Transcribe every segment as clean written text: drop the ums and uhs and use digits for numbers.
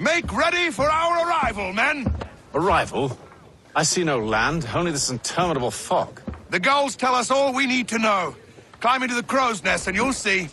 Make ready for our arrival, men! Arrival? I see no land, only this interminable fog. The gulls tell us all we need to know. Climb into the crow's nest and you'll see.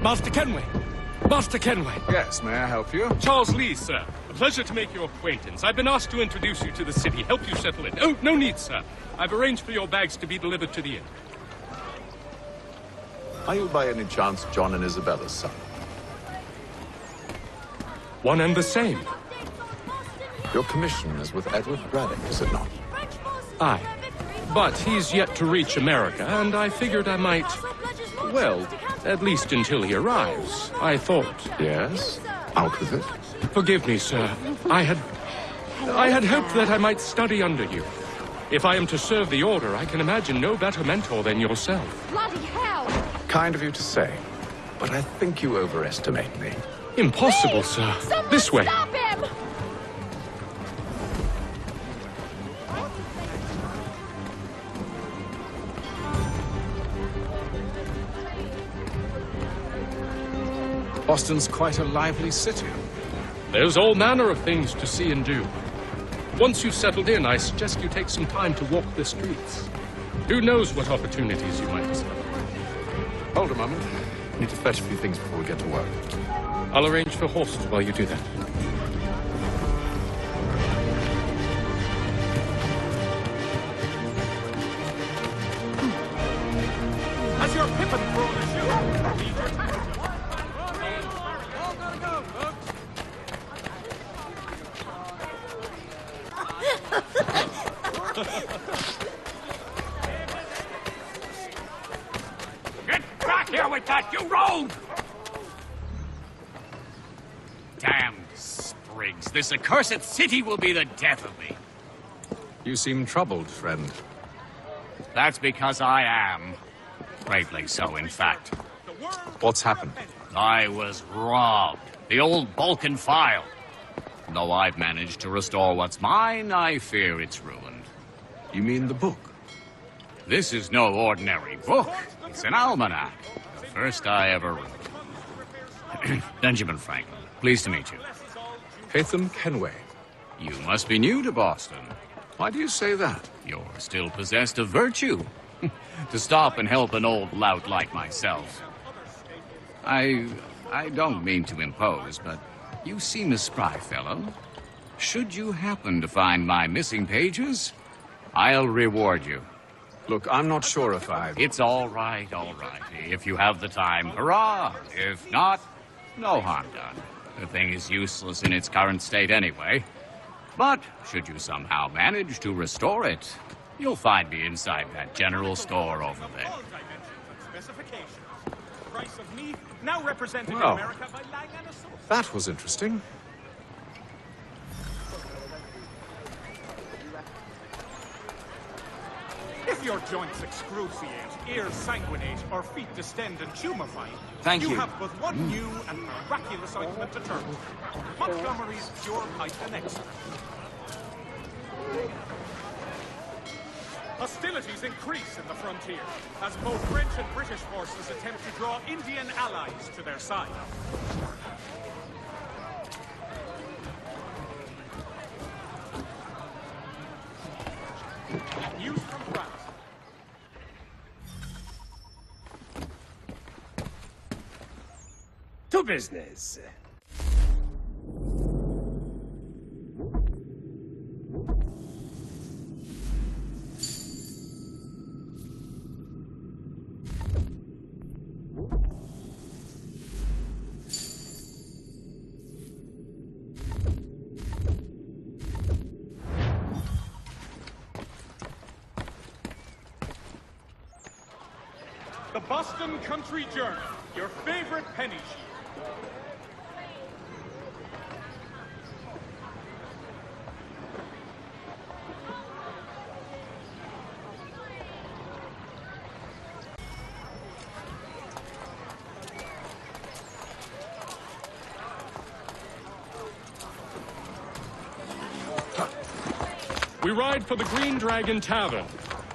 Master Kenway! Master Kenway! Yes, may I help you? Charles Lee, sir. A pleasure to make your acquaintance. I've been asked to introduce you to the city, help you settle in. Oh, no need, sir. I've arranged for your bags to be delivered to the inn. Are you by any chance John and Isabella's son? One and the same. Your commission is with Edward Braddock, is it not? Aye. But he's yet to reach America, and I figured I might... Well, at least until he arrives, I thought. Yes? Out with it. Forgive me, sir. I had hoped that I might study under you. If I am to serve the Order, I can imagine no better mentor than yourself. Bloody hell! Kind of you to say, but I think you overestimate me. Impossible, sir. This way. Stop him! Boston's quite a lively city. There's all manner of things to see and do. Once you've settled in, I suggest you take some time to walk the streets. Who knows what opportunities you might discover. Hold a moment. Need to fetch a few things before we get to work. I'll arrange for horses while you do that. As your pippin thrown as you. Get back here with that, you rogue! Damned sprigs, this accursed city will be the death of me. You seem troubled, friend. That's because I am. Gravely so, in fact. What's happened? I was robbed. The old Balkan file. Though I've managed to restore what's mine, I fear it's ruined. You mean the book? This is no ordinary book. It's an almanac. The first I ever wrote. Benjamin Franklin, pleased to meet you. Haytham Kenway. You must be new to Boston. Why do you say that? You're still possessed of virtue. To stop and help an old lout like myself. I don't mean to impose, but you seem a spry fellow. Should you happen to find my missing pages, I'll reward you. Look, I'm not sure if It's all right. If you have the time, hurrah. If not, no harm done. The thing is useless in its current state anyway. But should you somehow manage to restore it, you'll find me inside that general store over there. All dimensions and specifications. Price of meat, now represented Well, in America by Lang & Associates. That was interesting. If your joints excruciate, ears sanguinate, or feet distend and tumefy, Thank you. have but one new and miraculous ointment to turn to. Montgomery's Pure Python Extract. Hostilities increase in the frontier, as both French and British forces attempt to draw Indian allies to their side. News from France. To business. The Boston Country Journal, your favorite penny sheet. We ride for the Green Dragon Tavern.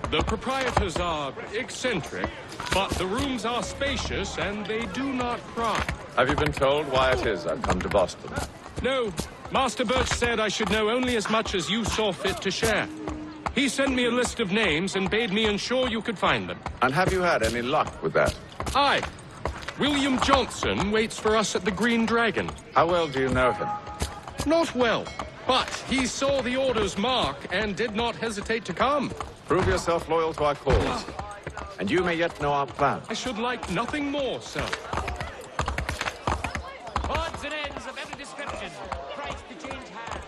The proprietors are eccentric, but the rooms are spacious and they do not cry. Have you been told why it is I've come to Boston? No, Master Birch said I should know only as much as you saw fit to share. He sent me a list of names and bade me ensure you could find them. And have you had any luck with that? Aye. William Johnson waits for us at the Green Dragon. How well do you know him? Not well, but he saw the order's mark and did not hesitate to come. Prove yourself loyal to our cause, and you may yet know our plan. I should like nothing more, sir. Odds and ends of every description. Price to change hands.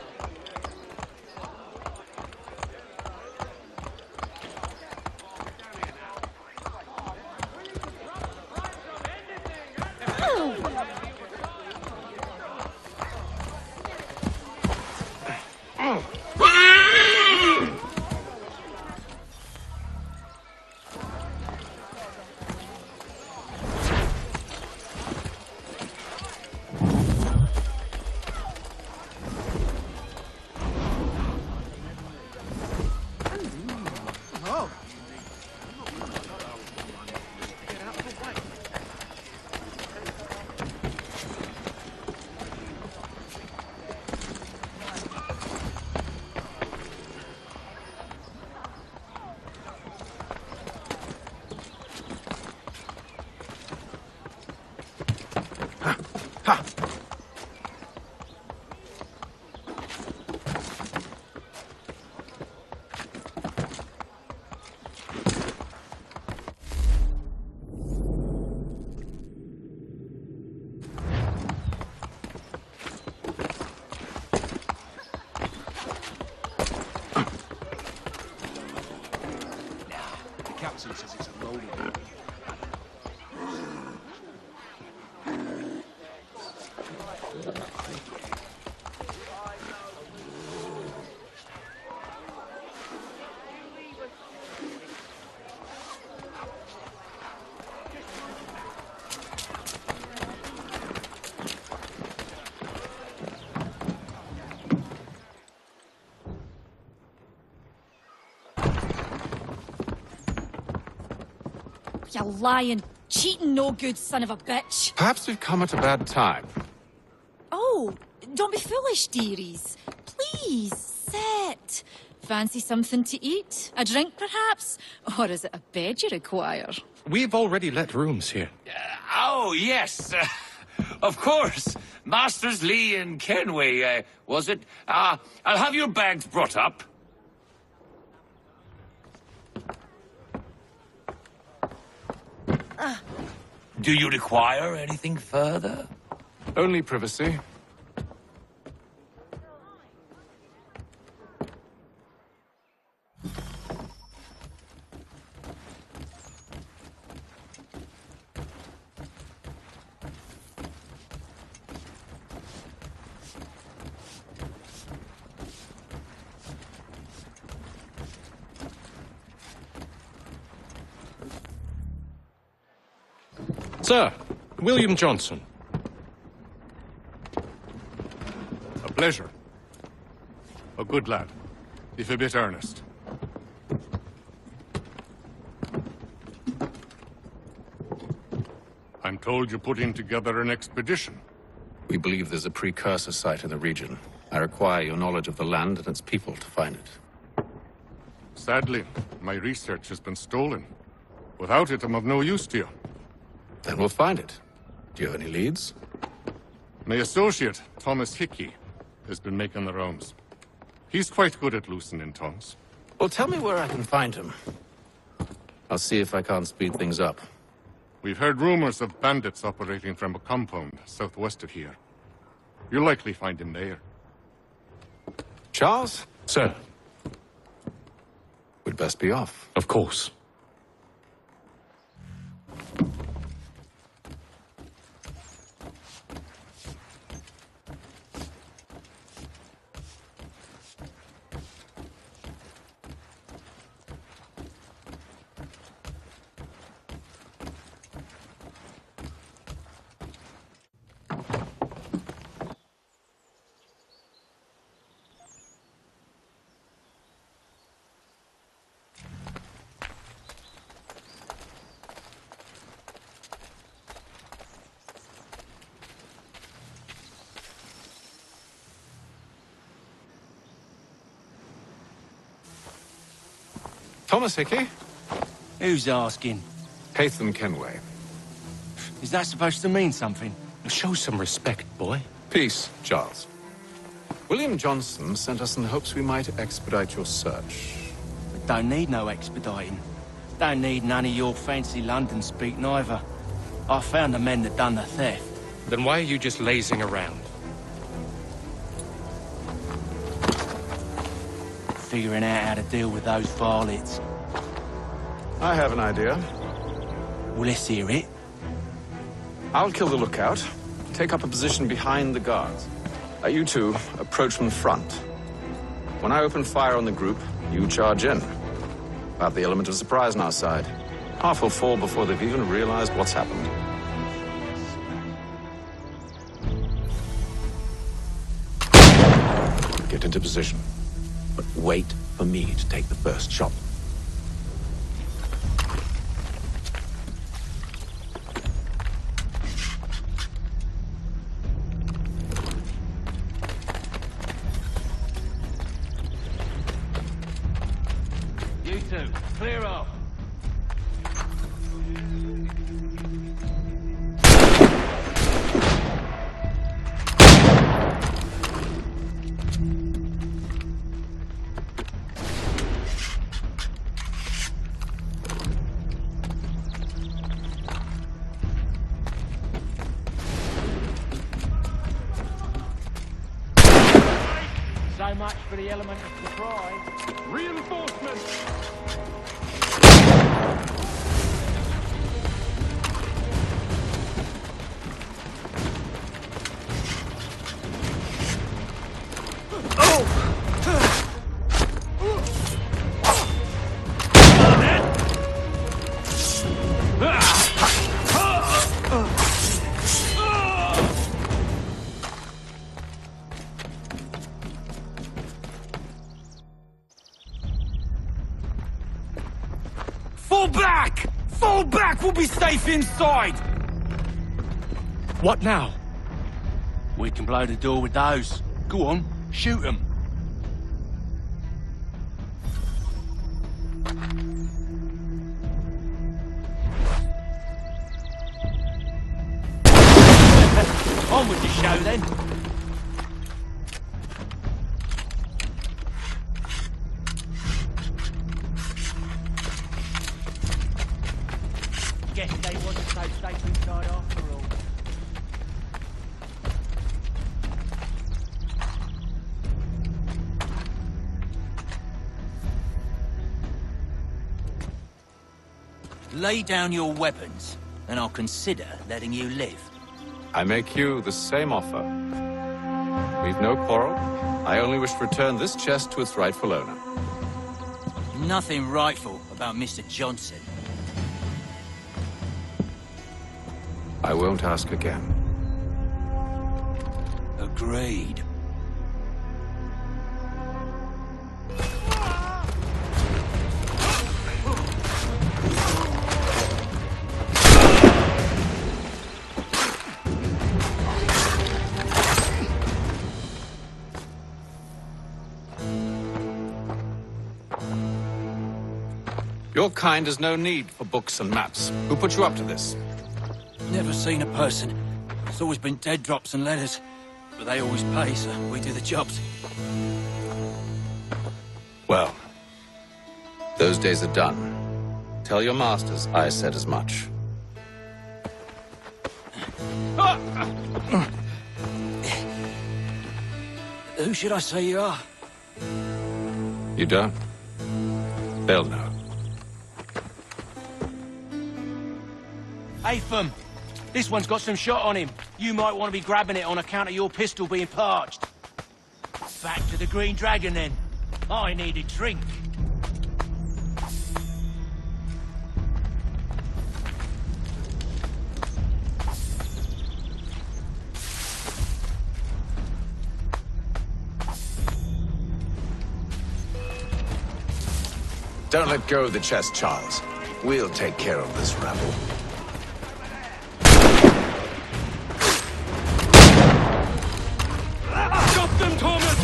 Captain says it's a loaded. You lying, cheating, no good son of a bitch. Perhaps we've come at a bad time. Oh, don't be foolish, dearies. Please, sit. Fancy something to eat? A drink, perhaps? Or is it a bed you require? We've already let rooms here. Oh, yes. Of course. Masters Lee and Kenway, was it? I'll have your bags brought up. Do you require anything further? Only privacy. Sir, William Johnson. A pleasure. A good lad, if a bit earnest. I'm told you're putting together an expedition. We believe there's a precursor site in the region. I require your knowledge of the land and its people to find it. Sadly, my research has been stolen. Without it, I'm of no use to you. Then we'll find it. Do you have any leads? My associate, Thomas Hickey, has been making the rounds. He's quite good at loosening tongues. Well, tell me where I can find him. I'll see if I can't speed things up. We've heard rumors of bandits operating from a compound southwest of here. You'll likely find him there. Charles? Sir, We'd best be off. of course. Thomas Hickey? Who's asking? Haytham Kenway. Is that supposed to mean something? Show some respect, boy. Peace, Charles. William Johnson sent us in the hopes we might expedite your search. Don't need no expediting. Don't need none of your fancy London speak neither. I found the men that done the theft. Then why are you just lazing around? Figuring out how to deal with those varlets. I have an idea. Well, let's hear it. I'll kill the lookout, take up a position behind the guards. You two approach from the front. When I open fire on the group, you charge in. Have the element of surprise on our side. Half will fall before they've even realized what's happened. Get into position. But wait for me to take the first shot. You two, clear off. So much for the element of surprise. Reinforcements! Fall back! Fall back! We'll be safe inside! What now? We can blow the door with those. Go on, shoot them. On with the show then. Guess they wasn't so safe inside after all. Lay down your weapons, and I'll consider letting you live. I make you the same offer. We've no quarrel. I only wish to return this chest to its rightful owner. Nothing rightful about Mr. Johnson. I won't ask again. Agreed. Your kind has no need for books and maps. Who put you up to this? Never seen a person. It's always been dead drops and letters. But they always pay, so we do the jobs. Well, those days are done. Tell your masters I said as much. Who should I say you are? You don't? They'll know. Atham, this one's got some shot on him. You might want to be grabbing it on account of your pistol being parched. Back to the Green Dragon, then. I need a drink. Don't let go of the chest, Charles. We'll take care of this rabble. Stop them, Thomas!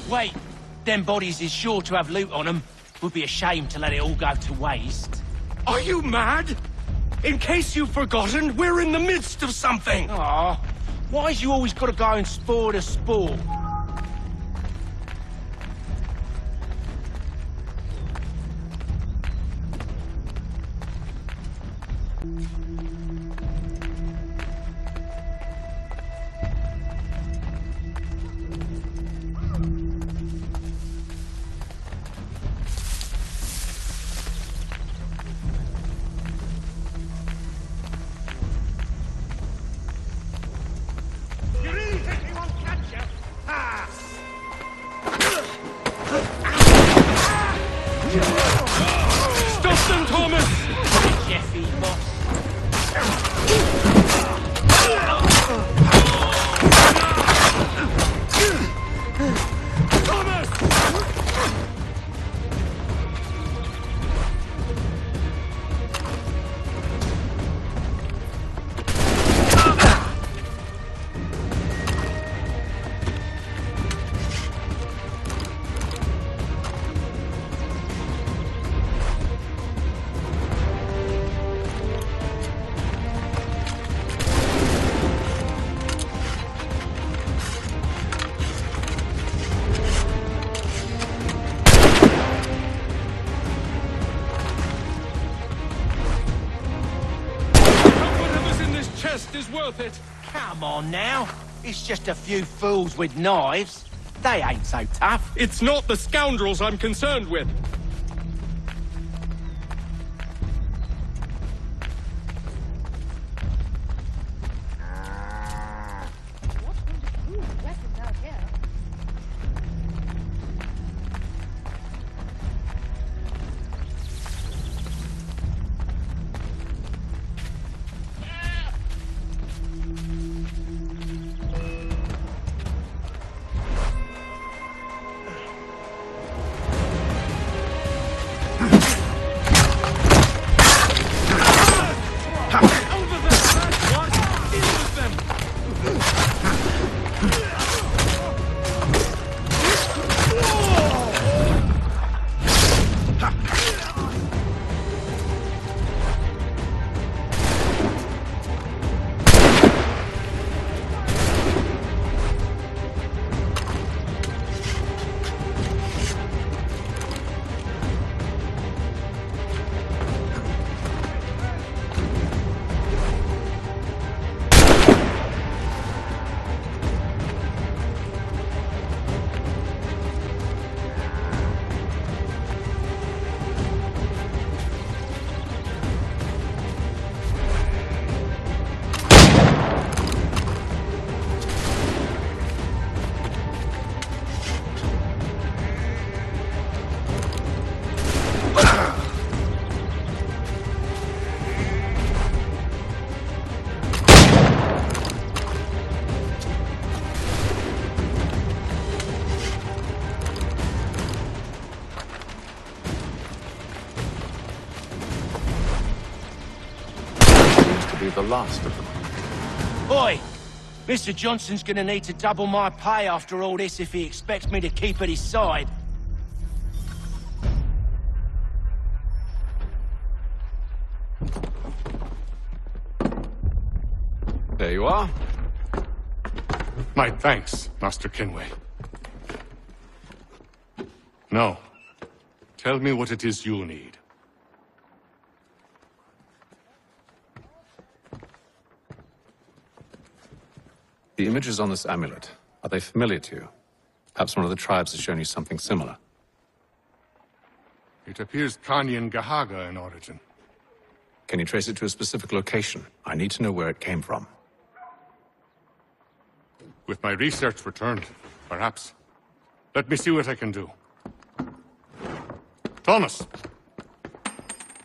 Wait, them bodies is sure to have loot on them. Would be a shame to let it all go to waste. Are you mad? In case you've forgotten, we're in the midst of something! Aw, why's you always got to go and spoil the sport? Stop them, Thomas! Jeffy, boss. Is worth it. Come on now. It's just a few fools with knives. They ain't so tough. It's not the scoundrels I'm concerned with. be the last of them. Oi! Mr. Johnson's gonna need to double my pay after all this if he expects me to keep at his side. There you are. My thanks, Master Kenway. Now, tell me what it is you need. The images on this amulet, are they familiar to you? Perhaps one of the tribes has shown you something similar. It appears Kanyan Gahaga in origin. Can you trace it to a specific location? I need to know where it came from. With my research returned, perhaps. Let me see what I can do. Thomas!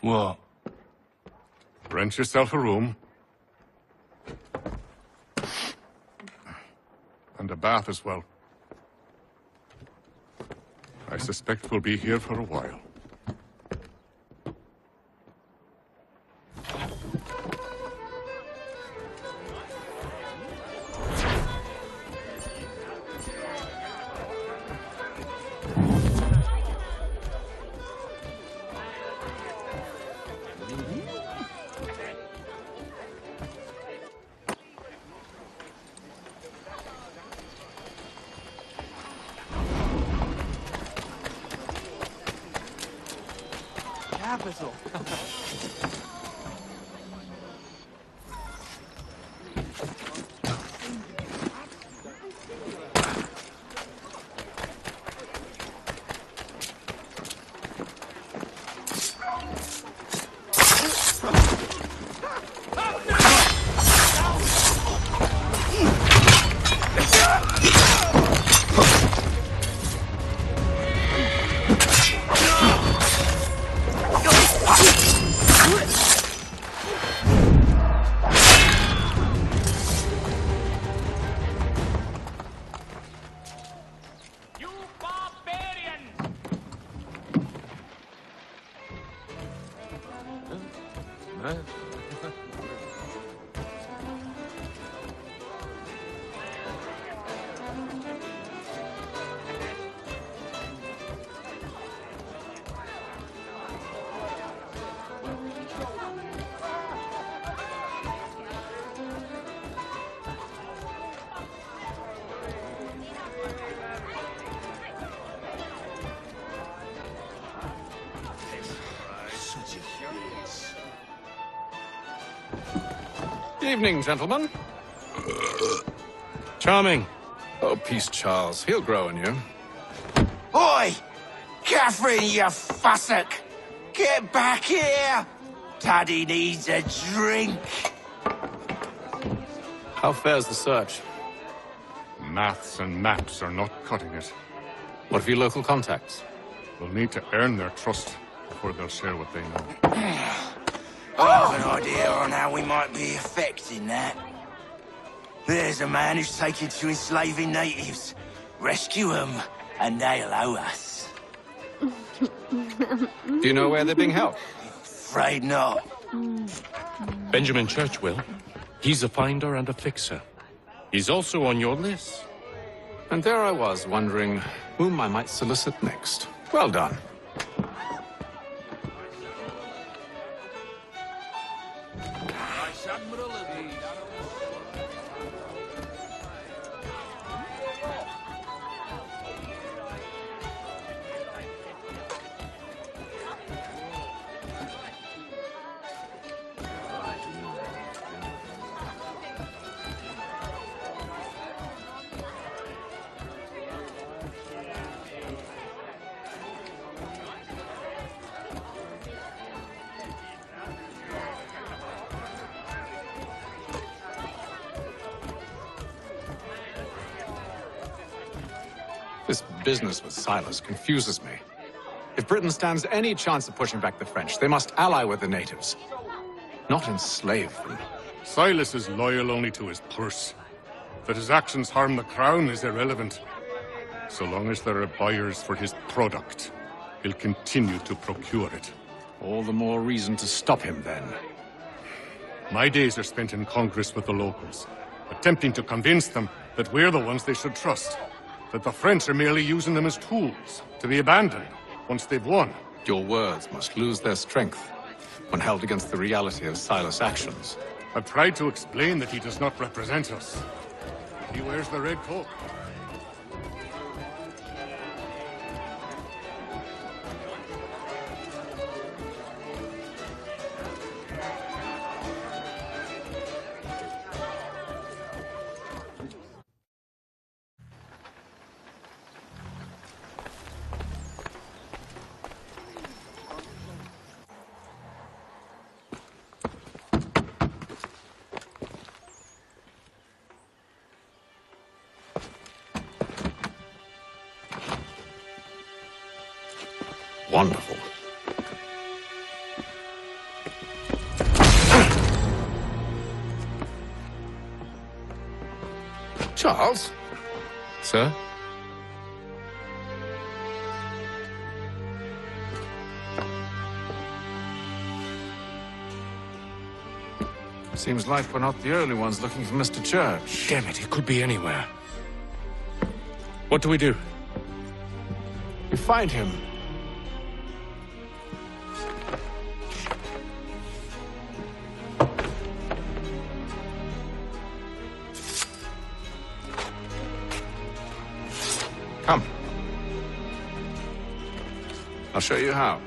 What? Rent yourself a room. And a bath as well. I suspect we'll be here for a while. Capital. Evening, gentlemen. Charming. Oh, peace, Charles. He'll grow on you. Oi! Catherine, you fussock! Get back here! Taddy needs a drink. How fares the search? Maths and maps are not cutting it. What of your local contacts? We'll need to earn their trust before they'll share what they know. I have an idea on how we might be affecting that. There's a man who's taken to enslaving natives. Rescue them, and they'll owe us. Do you know where they're being held? Afraid not. Benjamin Churchwill. He's a finder and a fixer. He's also on your list. And there I was, wondering whom I might solicit next. Well done. This business with Silas confuses me. If Britain stands any chance of pushing back the French, they must ally with the natives, not enslave them. Silas is loyal only to his purse. That his actions harm the crown is irrelevant. So long as there are buyers for his product, he'll continue to procure it. All the more reason to stop him, then. My days are spent in Congress with the locals, attempting to convince them that we're the ones they should trust, that the French are merely using them as tools, to be abandoned once they've won. Your words must lose their strength when held against the reality of Silas' actions. I've tried to explain that he does not represent us. He wears the red coat. Wonderful. Charles? Sir? Seems like we're not the only ones looking for Mr. Church. Damn it, he could be anywhere. What do we do? We find him. Come. I'll show you how.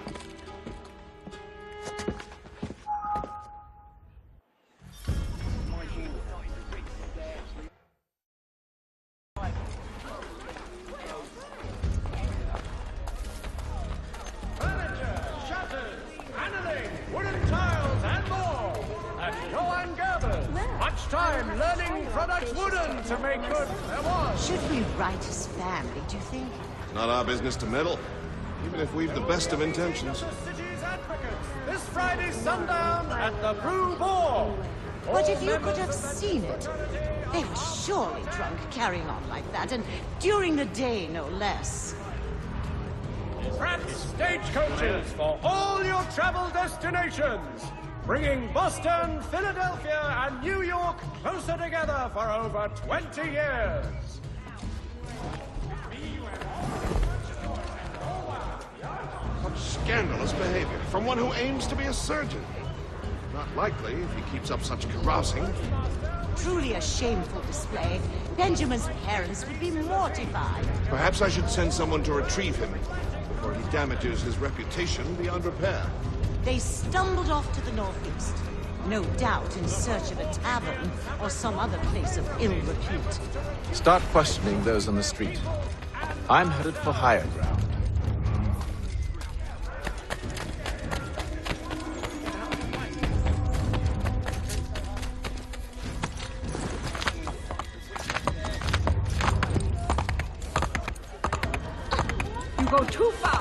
Not our business to meddle, even if we've the best of intentions. City's advocates, this Friday sundown at the Brew Ball. But if you could have seen it, they were surely drunk carrying on like that, and during the day, no less. France stagecoaches for all your travel destinations, bringing Boston, Philadelphia, and New York closer together for over 20 years. Scandalous behavior from one who aims to be a surgeon. Not likely if he keeps up such carousing. Truly a shameful display. Benjamin's parents would be mortified. Perhaps I should send someone to retrieve him before he damages his reputation beyond repair. They stumbled off to the northeast, no doubt in search of a tavern or some other place of ill repute. Start questioning those on the street. I'm headed for higher ground. Go too far.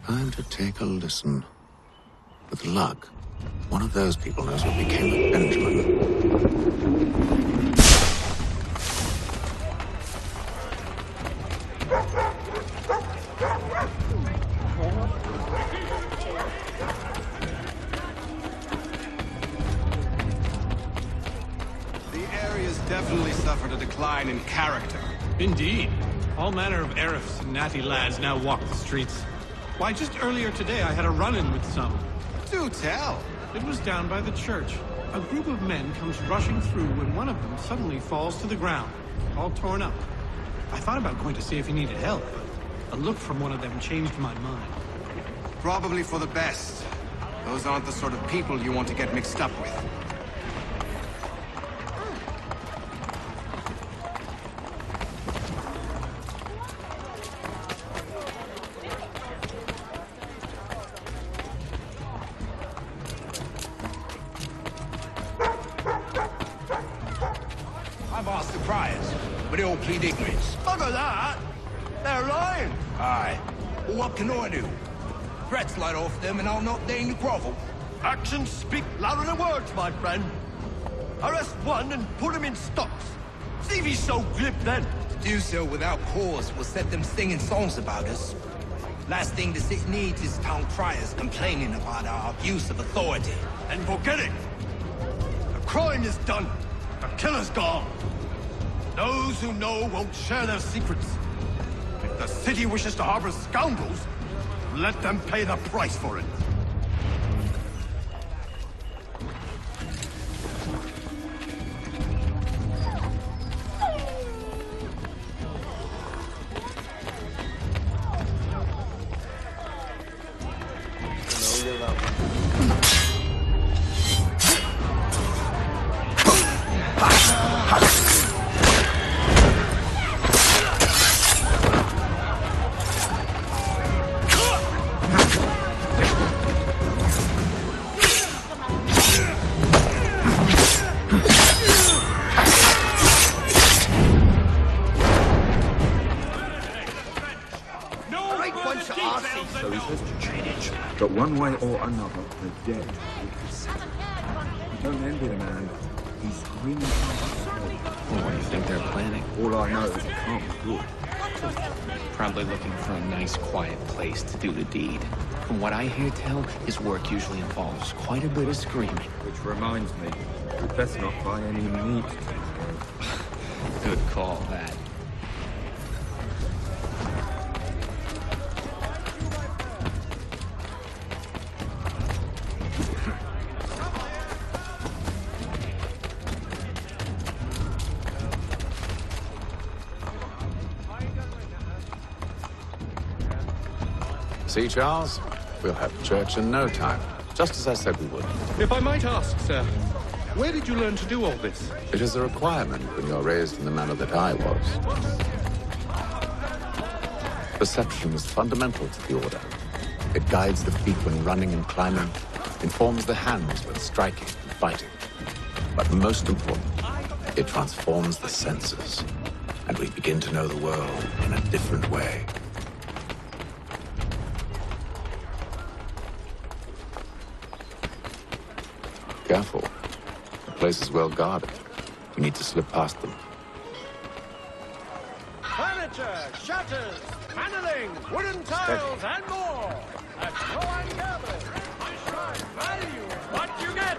Time to take a listen. With luck, one of those people knows what became of Benjamin. Definitely suffered a decline in character. Indeed. All manner of Arifs and natty lads now walk the streets. Why, just earlier today I had a run-in with some. Do tell. It was down by the church. A group of men comes rushing through when one of them suddenly falls to the ground, all torn up. I thought about going to see if he needed help, but a look from one of them changed my mind. Probably for the best. Those aren't the sort of people you want to get mixed up with. I've asked the criers, but they all plead ignorance. Bugger that! They're lying! Aye. Well, what can I do? Threats light off them and I'll not deign to grovel. Actions speak louder than words, my friend. Arrest one and put him in stocks. See if he's so glib then. To do so without cause will set them singing songs about us. Last thing the city needs is town criers complaining about our abuse of authority. And forget it. The crime is done. The killer's gone. Those who know won't share their secrets. If the city wishes to harbor scoundrels, let them pay the price for it. But one way or another, they're dead. I don't envy the man. He's screaming Well, what do you think they're planning? All I know is it can't be good. Probably looking for a nice, quiet place to do the deed. From what I hear tell, his work usually involves quite a bit of screaming. Which reminds me, we'd best not buy any meat. Good call, that. See, Charles? We'll have church in no time, just as I said we would. If I might ask, sir, where did you learn to do all this? It is a requirement when you're raised in the manner that I was. Perception is fundamental to the order. It guides the feet when running and climbing, informs the hands when striking and fighting. But most important, it transforms the senses, and we begin to know the world in a different way. Careful. The place is well guarded. We need to slip past them. Furniture, shutters, paneling, wooden tiles, and more. That's no ungathered. My shrine value is what you get.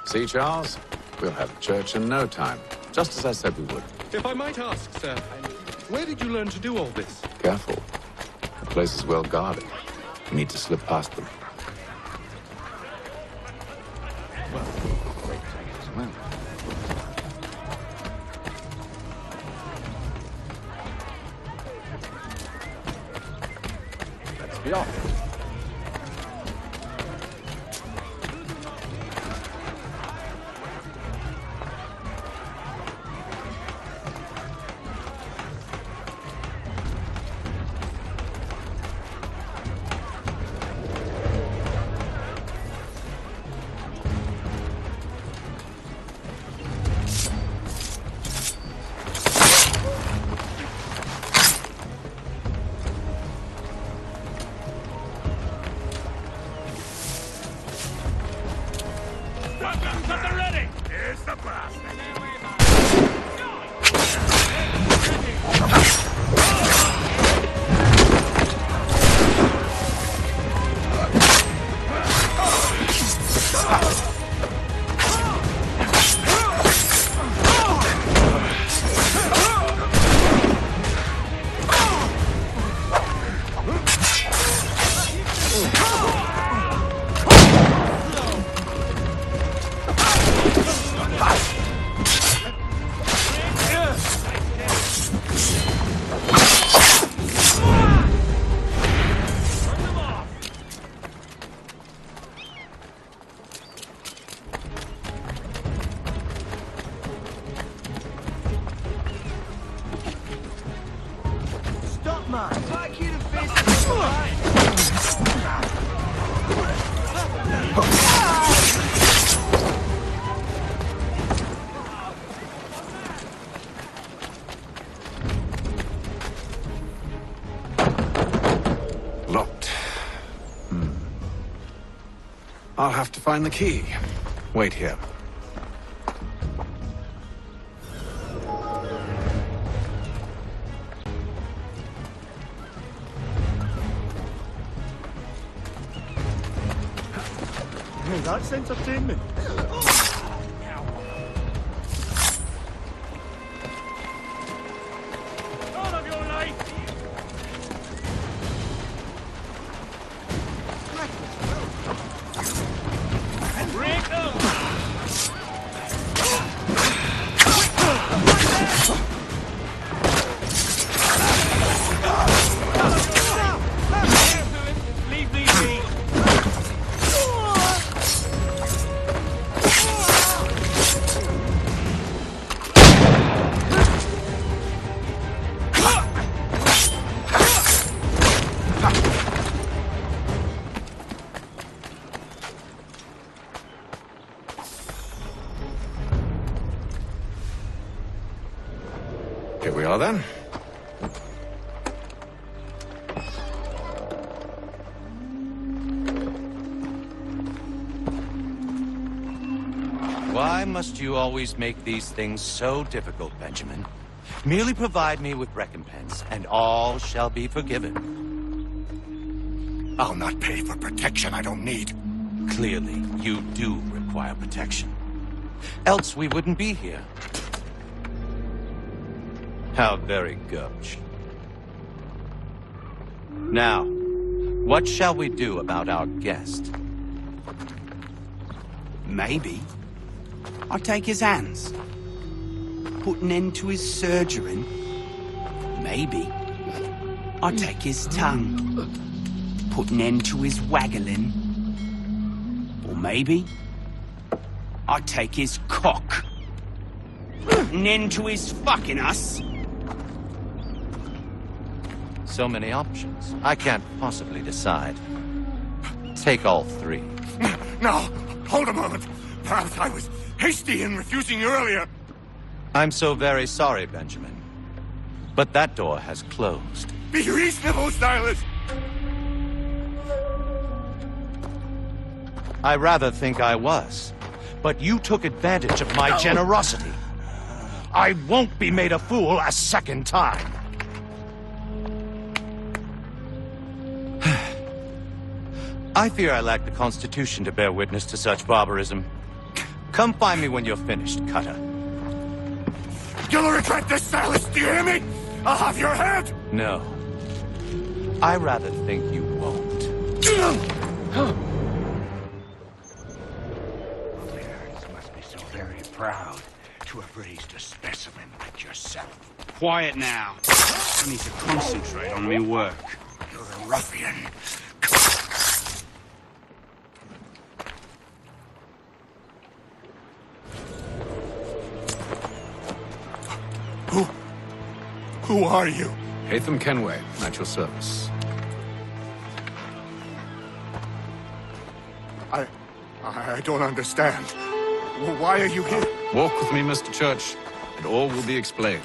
See, Charles? We'll have church in no time, just as I said we would. If I might ask, sir, where did you learn to do all this? Careful. The place is well guarded. We need to slip past them. Let's be off. Weapons at the ready! Here's the blast. Locked. I'll have to find the key. Wait here. Hey, that's entertainment. All of your life! Break them! Leave me be! Here we are then. Why must you always make these things so difficult, Benjamin? Merely provide me with recompense, and all shall be forgiven. I'll not pay for protection I don't need. Clearly, you do require protection. Else we wouldn't be here. How very gauche. Now, what shall we do about our guest? Maybe I'll take his hands. Put an end to his surgery. Maybe I'll take his tongue. Put an end to his waggling. Or maybe I'll take his cock. Put an end to his fucking us. So many options. I can't possibly decide. Take all three. No, hold a moment. Perhaps I was hasty in refusing you earlier. I'm so very sorry, Benjamin. But that door has closed. Be reasonable, Silas. I rather think I was. But you took advantage of my generosity. I won't be made a fool a second time. I fear I lack the constitution to bear witness to such barbarism. Come find me when you're finished, Cutter. You'll regret this, Silas, do you hear me? I'll have your head! No. I rather think you won't. Clerics must be so very proud to have raised a specimen like yourself. Quiet now. I need to concentrate on me work. You're a ruffian. Who are you? Hatham Kenway, at your service. I don't understand. Why are you here? Walk with me, Mr. Church, and all will be explained.